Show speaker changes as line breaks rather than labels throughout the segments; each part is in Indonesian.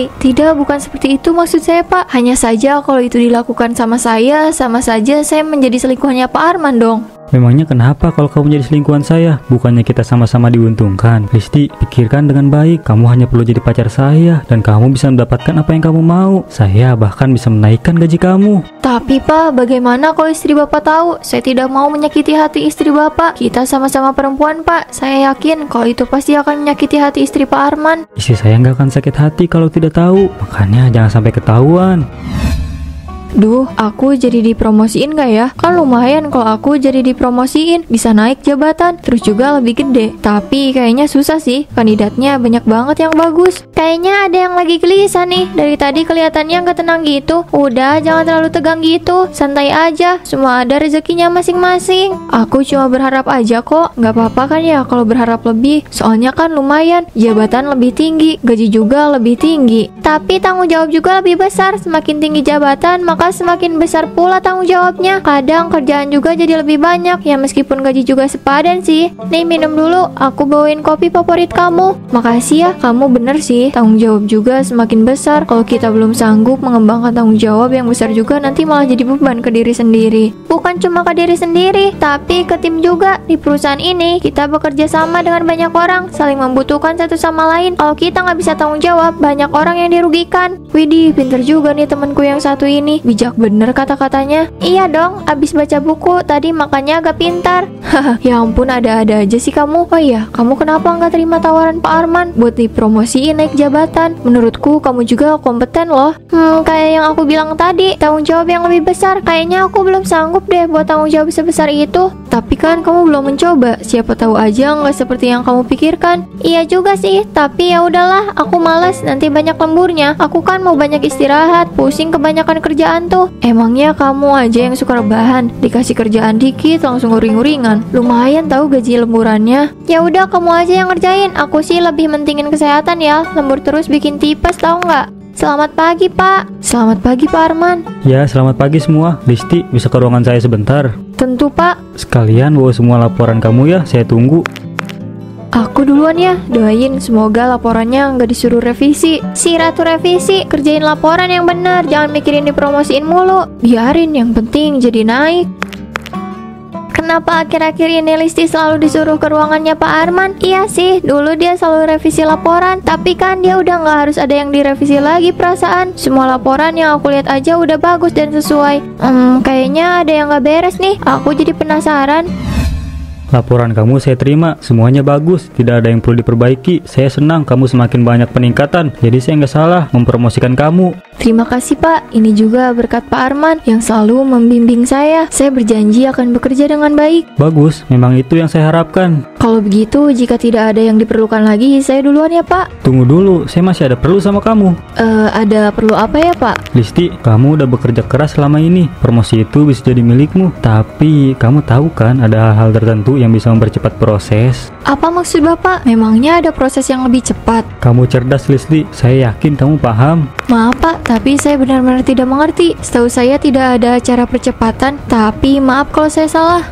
Tidak, bukan seperti itu maksud saya, Pak. Hanya saja kalau itu dilakukan sama saya, sama saja saya menjadi selingkuhannya Pak Arman dong.
Memangnya kenapa kalau kamu jadi selingkuhan saya? Bukannya kita sama-sama diuntungkan? Listi, pikirkan dengan baik. Kamu hanya perlu jadi pacar saya, dan kamu bisa mendapatkan apa yang kamu mau. Saya bahkan bisa menaikkan gaji kamu.
Tapi Pak, bagaimana kalau istri Bapak tahu? Saya tidak mau menyakiti hati istri Bapak. Kita sama-sama perempuan, Pak. Saya yakin kalau itu pasti akan menyakiti hati istri Pak Arman.
Istri saya nggak akan sakit hati kalau tidak tahu. Makanya jangan sampai ketahuan.
Duh, aku jadi dipromosiin gak ya? Kan lumayan kalau aku jadi dipromosiin, bisa naik jabatan, terus juga lebih gede. Tapi kayaknya susah sih, kandidatnya banyak banget yang bagus. Kayaknya ada yang lagi gelisah nih, dari tadi kelihatannya gak tenang gitu. Udah, jangan terlalu tegang gitu, santai aja, semua ada rezekinya masing-masing. Aku cuma berharap aja kok, gak apa-apa kan ya kalau berharap lebih. Soalnya kan lumayan, jabatan lebih tinggi, gaji juga lebih tinggi. Tapi tanggung jawab juga lebih besar, semakin tinggi jabatan, maka semakin besar pula tanggung jawabnya. Kadang kerjaan juga jadi lebih banyak, ya meskipun gaji juga sepadan sih. Nih minum dulu, aku bawain kopi favorit kamu. Makasih ya, kamu bener sih. Tanggung jawab juga semakin besar. Kalau kita belum sanggup mengembangkan tanggung jawab yang besar juga, nanti malah jadi beban ke diri sendiri. Bukan cuma ke diri sendiri, tapi ke tim juga. Di perusahaan ini, kita bekerja sama dengan banyak orang, saling membutuhkan satu sama lain. Kalau kita nggak bisa tanggung jawab, banyak orang yang dirugikan. Widih, pinter juga nih temanku yang satu ini. Bijak bener kata-katanya. Iya dong, abis baca buku tadi makanya agak pintar. Haha, ya ampun, ada-ada aja sih kamu. Oh iya, kamu kenapa nggak terima tawaran Pak Arman buat dipromosiin naik jabatan? Menurutku kamu juga kompeten loh. Kayak yang aku bilang tadi, tanggung jawab yang lebih besar. Kayaknya aku belum sanggup deh buat tanggung jawab sebesar itu. Tapi kan kamu belum mencoba. Siapa tahu aja nggak seperti yang kamu pikirkan. Iya juga sih, tapi ya udahlah, aku malas, nanti banyak lemburnya. Aku kan mau banyak istirahat, pusing kebanyakan kerjaan tuh. Emangnya kamu aja yang suka rebahan, dikasih kerjaan dikit langsung uring-uringan. Lumayan tahu gaji lemburannya. Ya udah kamu aja yang ngerjain. Aku sih lebih mentingin kesehatan ya. Lembur terus bikin tipes tahu nggak? Selamat pagi Pak. Selamat pagi Pak Arman.
Ya, selamat pagi semua. Listi, bisa ke ruangan saya sebentar?
Tentu Pak.
Sekalian bawa semua laporan kamu ya, saya tunggu.
Aku duluan ya, doain semoga laporannya nggak disuruh revisi. Si Ratu revisi, kerjain laporan yang benar, jangan mikirin dipromosiin mulu. Biarin, yang penting jadi naik. Kenapa akhir-akhir ini Listi selalu disuruh ke ruangannya Pak Arman? Iya sih, dulu dia selalu revisi laporan, tapi kan dia udah nggak harus ada yang direvisi lagi perasaan. Semua laporan yang aku lihat aja udah bagus dan sesuai. Kayaknya ada yang nggak beres nih, aku jadi penasaran.
Laporan kamu saya terima, semuanya bagus, tidak ada yang perlu diperbaiki. Saya senang kamu semakin banyak peningkatan, jadi saya nggak salah mempromosikan kamu.
Terima kasih Pak, ini juga berkat Pak Arman yang selalu membimbing saya. Saya berjanji akan bekerja dengan baik.
Bagus, memang itu yang saya harapkan.
Kalau begitu, jika tidak ada yang diperlukan lagi, saya duluan ya Pak.
Tunggu dulu, saya masih ada perlu sama kamu.
Ada perlu apa ya Pak?
Listi, kamu udah bekerja keras selama ini. Promosi itu bisa jadi milikmu. Tapi, kamu tahu kan ada hal-hal tertentu yang bisa mempercepat proses.
Apa maksud Bapak? Memangnya ada proses yang lebih cepat?
Kamu cerdas, Listi. Saya yakin kamu paham.
Maaf Pak, tapi saya benar-benar tidak mengerti. Setahu saya tidak ada cara percepatan, tapi maaf kalau saya salah.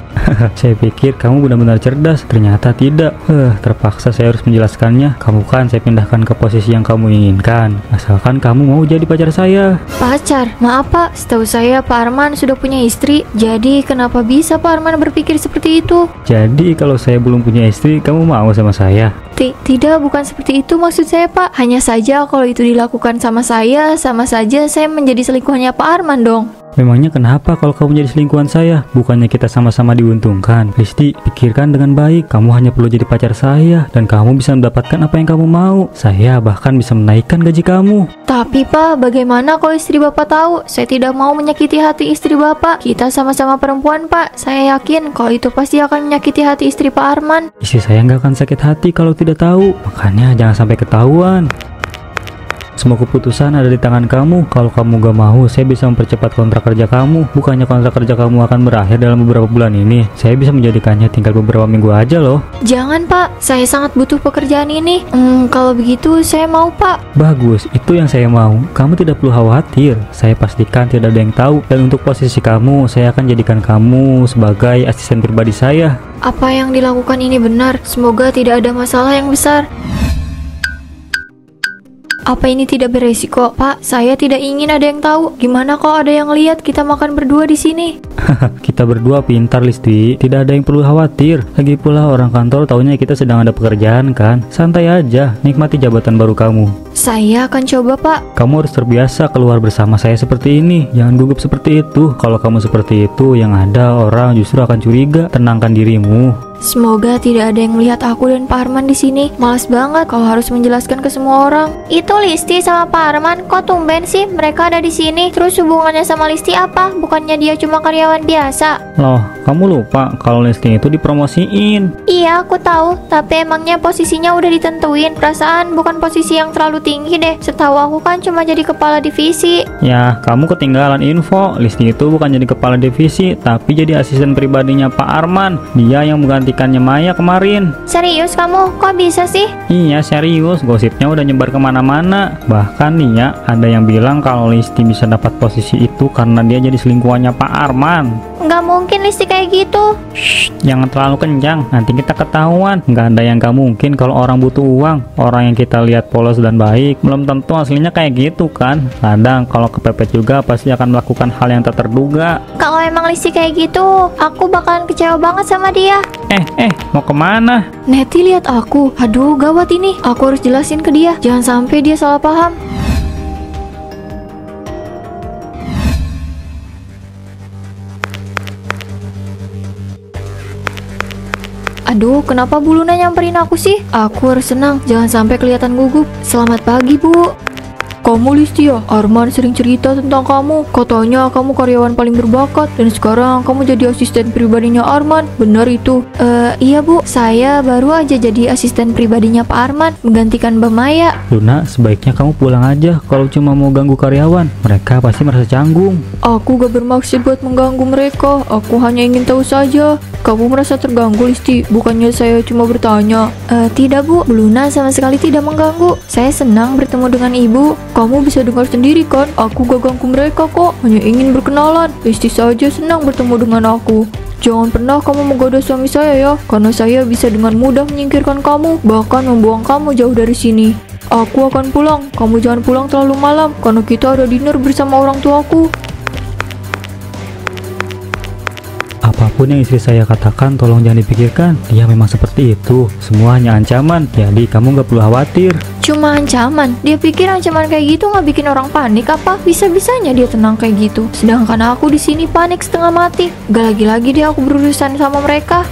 Saya pikir kamu benar-benar cerdas, ternyata tidak. Terpaksa saya harus menjelaskannya. Kamu kan saya pindahkan ke posisi yang kamu inginkan, asalkan kamu mau jadi pacar saya.
Pacar? Maaf Pak, setahu saya Pak Arman sudah punya istri. Jadi kenapa bisa Pak Arman berpikir seperti itu?
Jadi kalau saya belum punya istri, kamu mau sama saya?
Tidak, bukan seperti itu maksud saya Pak. Hanya saja kalau itu dilakukan sama saya, sama saja saya menjadi selingkuhannya Pak Arman dong.
Memangnya kenapa kalau kamu jadi selingkuhan saya? Bukannya kita sama-sama diuntungkan? Listi, pikirkan dengan baik. Kamu hanya perlu jadi pacar saya, dan kamu bisa mendapatkan apa yang kamu mau. Saya bahkan bisa menaikkan gaji kamu.
Tapi Pak, bagaimana kalau istri Bapak tahu? Saya tidak mau menyakiti hati istri Bapak. Kita sama-sama perempuan Pak. Saya yakin kalau itu pasti akan menyakiti hati istri Pak Arman.
Istri saya nggak akan sakit hati kalau tidak tahu. Makanya jangan sampai ketahuan. Semua keputusan ada di tangan kamu. Kalau kamu gak mau, saya bisa mempercepat kontrak kerja kamu. Bukannya kontrak kerja kamu akan berakhir dalam beberapa bulan ini. Saya bisa menjadikannya tinggal beberapa minggu aja loh.
Jangan Pak, saya sangat butuh pekerjaan ini. Kalau begitu saya mau Pak.
Bagus, itu yang saya mau. Kamu tidak perlu khawatir. Saya pastikan tidak ada yang tahu. Dan untuk posisi kamu, saya akan jadikan kamu sebagai asisten pribadi saya.
Apa yang dilakukan ini benar. Semoga tidak ada masalah yang besar. Apa ini tidak beresiko, Pak? Saya tidak ingin ada yang tahu. Gimana kalau ada yang lihat kita makan berdua di sini?
Kita berdua pintar, Listi. Tidak ada yang perlu khawatir. Lagi pula orang kantor taunya kita sedang ada pekerjaan kan. Santai aja, nikmati jabatan baru kamu.
Saya akan coba, Pak.
Kamu harus terbiasa keluar bersama saya seperti ini. Jangan gugup seperti itu. Kalau kamu seperti itu, yang ada orang justru akan curiga. Tenangkan dirimu.
Semoga tidak ada yang melihat aku dan Pak Arman di sini. Malas banget kalau harus menjelaskan ke semua orang. Itu Listi sama Pak Arman, kok tumben sih mereka ada di sini? Terus hubungannya sama Listi apa? Bukannya dia cuma karyawan biasa?
Loh, kamu lupa kalau listing itu dipromosiin.
Iya, aku tahu. Tapi emangnya posisinya udah ditentuin? Perasaan bukan posisi yang terlalu tinggi deh. Setahu aku kan cuma jadi kepala divisi.
Ya, kamu ketinggalan info. Listing itu bukan jadi kepala divisi, tapi jadi asisten pribadinya Pak Arman. Dia yang menggantikannya Maya kemarin.
Serius kamu? Kok bisa sih?
Iya, serius. Gosipnya udah nyebar kemana-mana. Bahkan nih ya, ada yang bilang kalau Listi bisa dapat posisi itu karena dia jadi selingkuhannya Pak Arman.
Nggak mungkin Listi kayak gitu.
Shh, jangan terlalu kencang, nanti kita ketahuan. Nggak ada yang nggak mungkin kalau orang butuh uang. Orang yang kita lihat polos dan baik, belum tentu aslinya kayak gitu kan. Kadang kalau kepepet juga pasti akan melakukan hal yang tak terduga.
Kalau emang Listi kayak gitu, aku bakalan kecewa banget sama dia.
Mau kemana?
Neti lihat aku. Aduh, gawat ini. Aku harus jelasin ke dia. Jangan sampai dia salah paham. Aduh, kenapa Bu Luna nyamperin aku sih? Aku harus senang, jangan sampai kelihatan gugup. Selamat pagi, Bu. Kamu Listi ya? Arman sering cerita tentang kamu. Katanya kamu karyawan paling berbakat dan sekarang kamu jadi asisten pribadinya Arman. Benar itu? Iya Bu, saya baru aja jadi asisten pribadinya Pak Arman, menggantikan Mbak Maya.
Luna, sebaiknya kamu pulang aja. Kalau cuma mau ganggu karyawan, mereka pasti merasa canggung.
Aku gak bermaksud buat mengganggu mereka. Aku hanya ingin tahu saja. Kamu merasa terganggu Listi? Bukannya saya cuma bertanya. Tidak Bu, Bu Luna sama sekali tidak mengganggu. Saya senang bertemu dengan Ibu. Kamu bisa dengar sendiri kan, aku gak ganggu mereka kok, hanya ingin berkenalan. Listi saja senang bertemu dengan aku. Jangan pernah kamu menggoda suami saya ya, karena saya bisa dengan mudah menyingkirkan kamu, bahkan membuang kamu jauh dari sini. Aku akan pulang, kamu jangan pulang terlalu malam, karena kita ada dinner bersama orang tuaku.
Apapun yang istri saya katakan, tolong jangan dipikirkan. Dia memang seperti itu. Semua hanya ancaman, jadi kamu gak perlu khawatir.
Cuma ancaman? Dia pikir ancaman kayak gitu nggak bikin orang panik apa? Bisa-bisanya dia tenang kayak gitu. Sedangkan aku di sini panik setengah mati. Gak lagi-lagi deh aku berurusan sama mereka.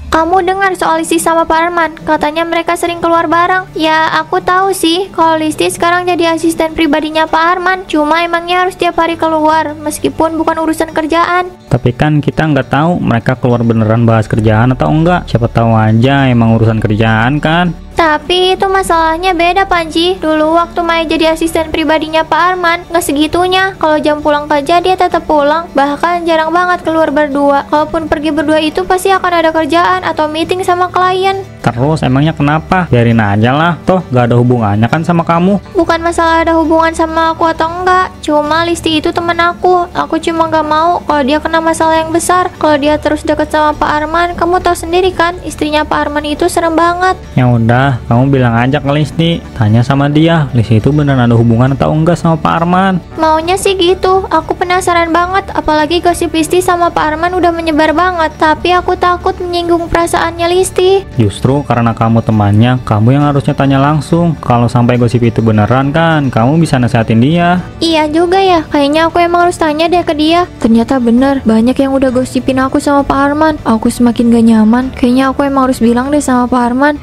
Kamu dengar soal Listi sama Pak Arman? Katanya mereka sering keluar bareng. Ya, aku tahu sih kalau Listi sekarang jadi asisten pribadinya Pak Arman. Cuma emangnya harus tiap hari keluar, meskipun bukan urusan kerjaan.
Tapi kan kita nggak tahu mereka keluar beneran bahas kerjaan atau enggak. Siapa tahu aja emang urusan kerjaan kan.
Tapi itu masalahnya beda Panji. Dulu waktu Maya jadi asisten pribadinya Pak Arman, nggak segitunya. Kalau jam pulang kerja dia tetap pulang. Bahkan jarang banget keluar berdua. Kalaupun pergi berdua itu pasti akan ada kerjaan atau meeting sama klien.
Terus emangnya kenapa? Biarin aja lah. Toh gak ada hubungannya kan sama kamu.
Bukan masalah ada hubungan sama aku atau enggak. Cuma Listi itu temen aku. Aku cuma gak mau kalau dia kena masalah yang besar. Kalau dia terus deket sama Pak Arman, kamu tahu sendiri kan, istrinya Pak Arman itu serem banget.
Ya udah, kamu bilang aja ke Listi. Tanya sama dia, Listi itu beneran ada hubungan atau enggak sama Pak Arman.
Maunya sih gitu. Aku penasaran banget. Apalagi gosip Listi sama Pak Arman udah menyebar banget. Tapi aku takut menyinggung perasaannya Listi.
Justru karena kamu temannya, kamu yang harusnya tanya langsung. Kalau sampai gosip itu beneran kan, kamu bisa nasehatin dia.
Iya juga ya, kayaknya aku emang harus tanya deh ke dia. Ternyata bener, banyak yang udah gosipin aku sama Pak Arman. Aku semakin gak nyaman. Kayaknya aku emang harus bilang deh sama Pak Arman.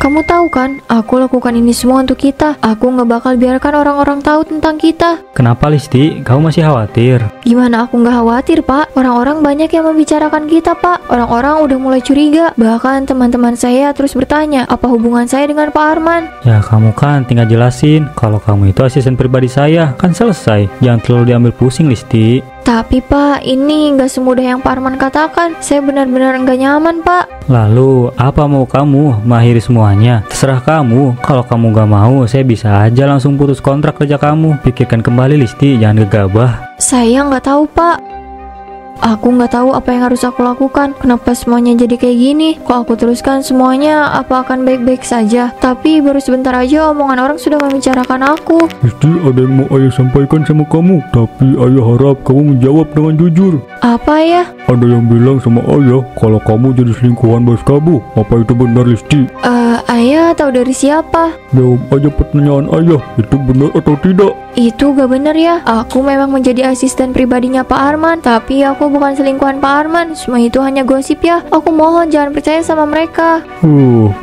Kamu tahu kan, aku lakukan ini semua untuk kita. Aku gak bakal biarkan orang-orang tahu tentang kita.
Kenapa Listi? Kamu masih khawatir?
Gimana aku gak khawatir, Pak? Orang-orang banyak yang membicarakan kita, Pak. Orang-orang udah mulai curiga. Bahkan teman-teman saya terus bertanya, apa hubungan saya dengan Pak Arman?
Ya kamu kan tinggal jelasin kalau kamu itu asisten pribadi saya. Kan selesai. Jangan terlalu diambil pusing Listi.
Tapi Pak, ini gak semudah yang Pak Arman katakan. Saya benar-benar gak nyaman, Pak.
Lalu, apa mau kamu mengakhiri semuanya? Terserah kamu. Kalau kamu gak mau, saya bisa aja langsung putus kontrak kerja kamu. Pikirkan kembali Listi, jangan gegabah.
Saya gak tahu, Pak. Aku nggak tahu apa yang harus aku lakukan. Kenapa semuanya jadi kayak gini? Kalau aku teruskan semuanya, apa akan baik-baik saja? Tapi baru sebentar aja omongan orang sudah membicarakan aku.
Listi, ada yang mau ayah sampaikan sama kamu, tapi ayah harap kamu menjawab dengan jujur.
Apa ya?
Ada yang bilang sama ayah kalau kamu jadi selingkuhan bos kamu. Apa itu benar, Listi?
Ayah tahu dari siapa?
Jawab aja pertanyaan ayah, itu benar atau tidak?
Itu gak bener ya. Aku memang menjadi asisten pribadinya Pak Arman, tapi aku bukan selingkuhan Pak Arman. Semua itu hanya gosip ya. Aku mohon jangan percaya sama mereka.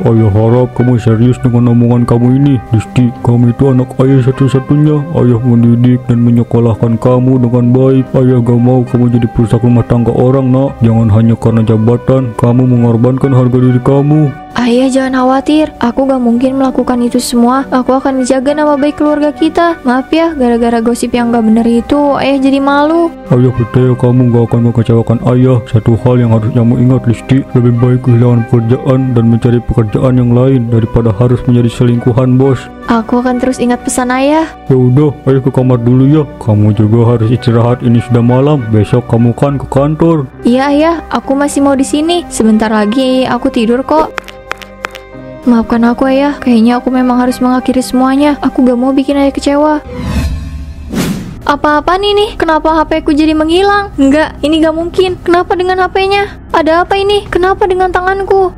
Ayah harap kamu serius dengan omongan kamu ini. Listi, kamu itu anak ayah satu-satunya. Ayah mendidik dan menyekolahkan kamu dengan baik. Ayah gak mau kamu jadi perusak rumah tangga orang, nak. Jangan hanya karena jabatan kamu mengorbankan harga diri kamu.
Ayah jangan khawatir, aku gak mungkin melakukan itu semua. Aku akan menjaga nama baik keluarga kita. Maaf ya, gara-gara gosip yang gak bener itu, ayah jadi malu.
Ayah percaya kamu gak akan mengecewakan ayah. Satu hal yang harus kamu ingat, Listi, lebih baik kehilangan pekerjaan dan mencari pekerjaan yang lain daripada harus menjadi selingkuhan bos.
Aku akan terus ingat pesan ayah.
Ya udah, ayah ke kamar dulu ya. Kamu juga harus istirahat, ini sudah malam. Besok kamu kan ke kantor.
Iya ayah, aku masih mau di sini. Sebentar lagi aku tidur kok. Maafkan aku ayah, kayaknya aku memang harus mengakhiri semuanya. Aku gak mau bikin ayah kecewa. Apa-apa nih? Kenapa HP ku jadi menghilang? Enggak, ini gak mungkin. Kenapa dengan HP-nya? Ada apa ini? Kenapa dengan tanganku?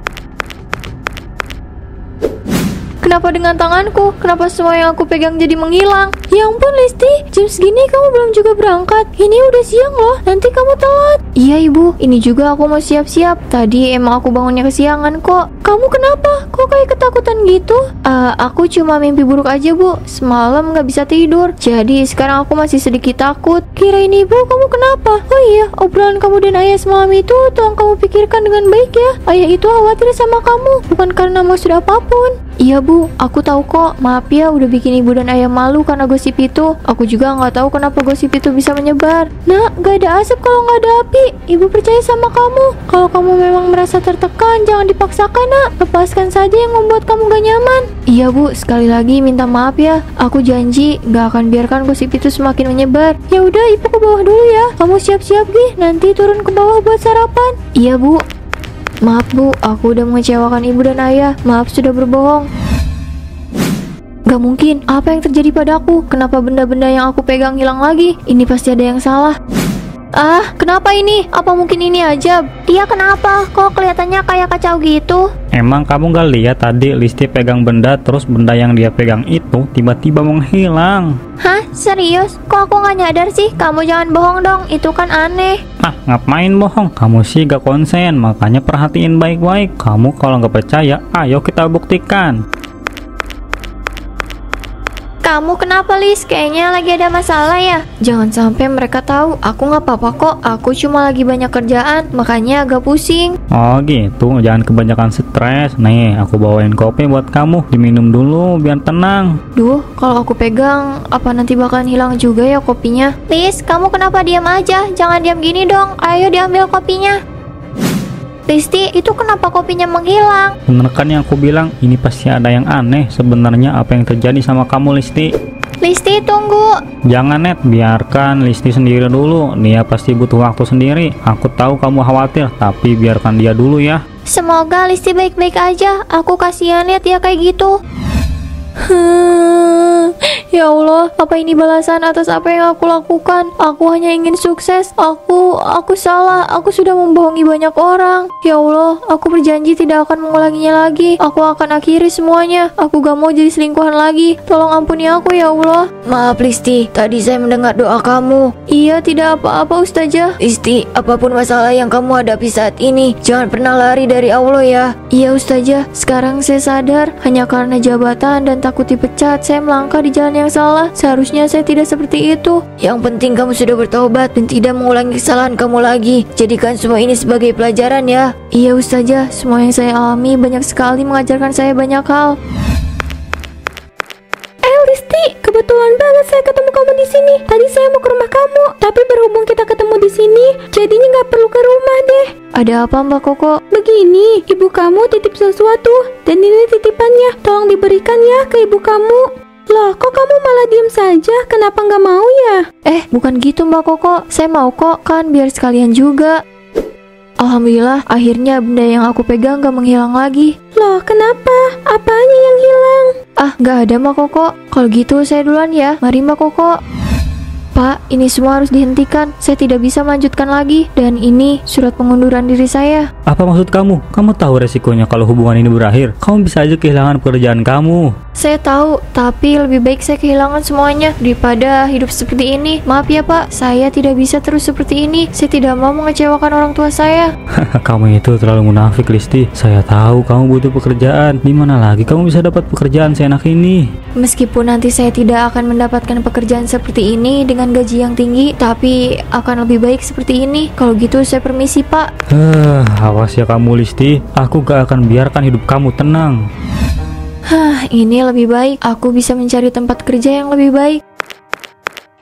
Kenapa dengan tanganku? Kenapa semua yang aku pegang jadi menghilang? Ya ampun Listi, jam segini kamu belum juga berangkat. Ini udah siang loh, nanti kamu telat. Iya ibu, ini juga aku mau siap-siap. Tadi emang aku bangunnya kesiangan kok. Kamu kenapa? Kok kayak ketakutan gitu? Aku cuma mimpi buruk aja bu. Semalam gak bisa tidur. Jadi sekarang aku masih sedikit takut. Kirain ibu kamu kenapa? Oh iya, obrolan kamu dan ayah semalam itu tolong kamu pikirkan dengan baik ya. Ayah itu khawatir sama kamu, bukan karena maksud apapun. Iya bu, aku tahu kok. Maaf ya udah bikin ibu dan ayah malu karena gosip itu. Aku juga nggak tahu kenapa gosip itu bisa menyebar. Nak, gak ada asap kalau nggak ada api. Ibu percaya sama kamu. Kalau kamu memang merasa tertekan, jangan dipaksakan nak. Lepaskan saja yang membuat kamu gak nyaman. Iya bu, sekali lagi minta maaf ya. Aku janji nggak akan biarkan gosip itu semakin menyebar. Ya udah, ibu ke bawah dulu ya. Kamu siap-siap Gih, nanti turun ke bawah buat sarapan. Iya bu. Maaf bu, aku udah mengecewakan ibu dan ayah. Maaf sudah berbohong. Gak mungkin, apa yang terjadi padaku? Kenapa benda-benda yang aku pegang hilang lagi? Ini pasti ada yang salah. Kenapa ini? Apa mungkin ini aja? Dia kenapa? Kok kelihatannya kayak kacau gitu?
Emang kamu gak lihat tadi Listi pegang benda, terus benda yang dia pegang itu tiba-tiba menghilang?
Hah? Serius? Kok aku gak nyadar sih? Kamu jangan bohong dong, itu kan aneh.
Ngapain bohong? Kamu sih gak konsen, makanya perhatiin baik-baik. Kamu kalau gak percaya, ayo kita buktikan.
Kamu kenapa Lis? Kayaknya lagi ada masalah ya? Jangan sampai mereka tahu. Aku gak apa-apa kok. Aku cuma lagi banyak kerjaan, makanya agak pusing.
Oh gitu, jangan kebanyakan stres. Nih, aku bawain kopi buat kamu. Diminum dulu biar tenang.
Duh, kalau aku pegang, apa nanti bakalan hilang juga ya kopinya? Lis, kamu kenapa diam aja? Jangan diam gini dong. Ayo diambil kopinya. Listi, itu kenapa kopinya menghilang?
Bener kan yang aku bilang, ini pasti ada yang aneh. Sebenarnya apa yang terjadi sama kamu Listi?
Listi, tunggu.
Jangan Net, biarkan Listi sendiri dulu. Dia pasti butuh waktu sendiri. Aku tahu kamu khawatir, tapi biarkan dia dulu ya.
Semoga Listi baik-baik aja. Aku kasihan lihat dia kayak gitu. Ya Allah, apa ini balasan atas apa yang aku lakukan? Aku hanya ingin sukses. Aku salah. Aku sudah membohongi banyak orang. Ya Allah, aku berjanji tidak akan mengulanginya lagi. Aku akan akhiri semuanya. Aku gak mau jadi selingkuhan lagi. Tolong ampuni aku ya Allah. Maaf Listi, tadi saya mendengar doa kamu. Iya, tidak apa-apa Ustazah. Listi, apapun masalah yang kamu hadapi saat ini, jangan pernah lari dari Allah ya. Iya Ustazah, sekarang saya sadar hanya karena jabatan dan takut dipecat, saya melangkah di jalan yang salah. Seharusnya saya tidak seperti itu. Yang penting kamu sudah bertobat dan tidak mengulangi kesalahan kamu lagi. Jadikan semua ini sebagai pelajaran ya. Iya Ustazah, semua yang saya alami banyak sekali mengajarkan saya banyak hal. Listi, kebetulan banget saya ketemu kamu di sini. Tadi saya mau ke rumah kamu, tapi berhubung kita ketemu di sini, jadinya nggak perlu ke rumah deh. Ada apa Mbak Koko? Begini, ibu kamu titip sesuatu, dan ini titipannya. Tolong diberikan ya ke ibu kamu.
Loh, kok kamu malah diem saja? Kenapa nggak mau ya?
Bukan gitu Mbak Koko. Saya mau kok, kan biar sekalian juga. Alhamdulillah, akhirnya benda yang aku pegang gak menghilang lagi.
Loh, kenapa? Apanya yang hilang?
Gak ada Mbak Koko. Kalau gitu saya duluan ya. Mari Mbak Koko. Pak, ini semua harus dihentikan. Saya tidak bisa melanjutkan lagi. Dan ini surat pengunduran diri saya.
Apa maksud kamu? Kamu tahu resikonya kalau hubungan ini berakhir. Kamu bisa aja kehilangan pekerjaan kamu.
Saya tahu, tapi lebih baik saya kehilangan semuanya daripada hidup seperti ini. Maaf ya Pak, saya tidak bisa terus seperti ini. Saya tidak mau mengecewakan orang tua saya.
Kamu itu terlalu munafik, Listi. Saya tahu kamu butuh pekerjaan. Di mana lagi kamu bisa dapat pekerjaan seenak ini?
Meskipun nanti saya tidak akan mendapatkan pekerjaan seperti ini dengan gaji yang tinggi, tapi akan lebih baik seperti ini. Kalau gitu saya permisi Pak.
Awas ya kamu, Listi. Aku gak akan biarkan hidup kamu tenang.
Ini lebih baik. Aku bisa mencari tempat kerja yang lebih baik.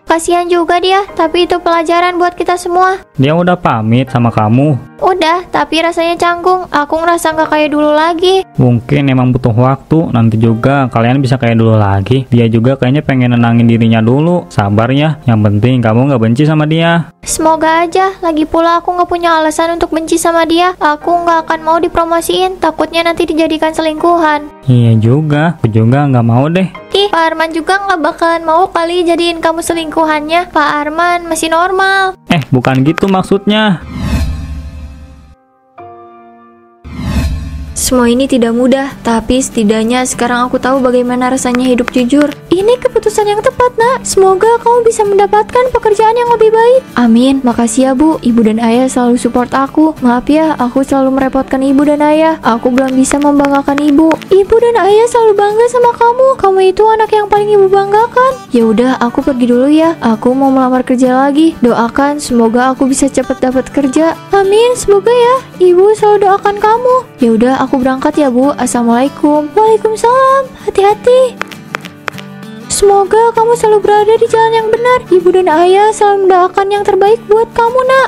Kasihan juga dia, tapi itu pelajaran buat kita semua.
Dia udah pamit sama kamu.
Udah, tapi rasanya canggung. Aku ngerasa nggak kayak dulu lagi.
Mungkin emang butuh waktu. Nanti juga kalian bisa kayak dulu lagi. Dia juga kayaknya pengen nenangin dirinya dulu. Sabar ya. Yang penting kamu nggak benci sama dia.
Semoga aja. Lagi pula aku nggak punya alasan untuk benci sama dia. Aku nggak akan mau dipromosiin. Takutnya nanti dijadikan selingkuhan.
Iya juga. Aku juga nggak mau deh.
Pak Arman juga nggak bakalan mau kali jadiin kamu selingkuhannya. Pak Arman masih normal.
Bukan gitu maksudnya.
Semua ini tidak mudah, tapi setidaknya sekarang aku tahu bagaimana rasanya hidup jujur. Ini keputusan yang tepat, Nak. Semoga kamu bisa mendapatkan pekerjaan yang lebih baik. Amin. Makasih ya, Bu. Ibu dan Ayah selalu support aku. Maaf ya, aku selalu merepotkan Ibu dan Ayah. Aku belum bisa membanggakan Ibu. Ibu dan Ayah selalu bangga sama kamu. Kamu itu anak yang paling Ibu banggakan. Ya udah, aku pergi dulu ya. Aku mau melamar kerja lagi. Doakan semoga aku bisa cepat dapat kerja. Amin. Semoga ya. Ibu selalu doakan kamu. Ya udah, aku berangkat ya Bu. Assalamualaikum. Waalaikumsalam. Hati-hati. Semoga kamu selalu berada di jalan yang benar. Ibu dan Ayah selalu mendoakan yang terbaik buat kamu, Nak.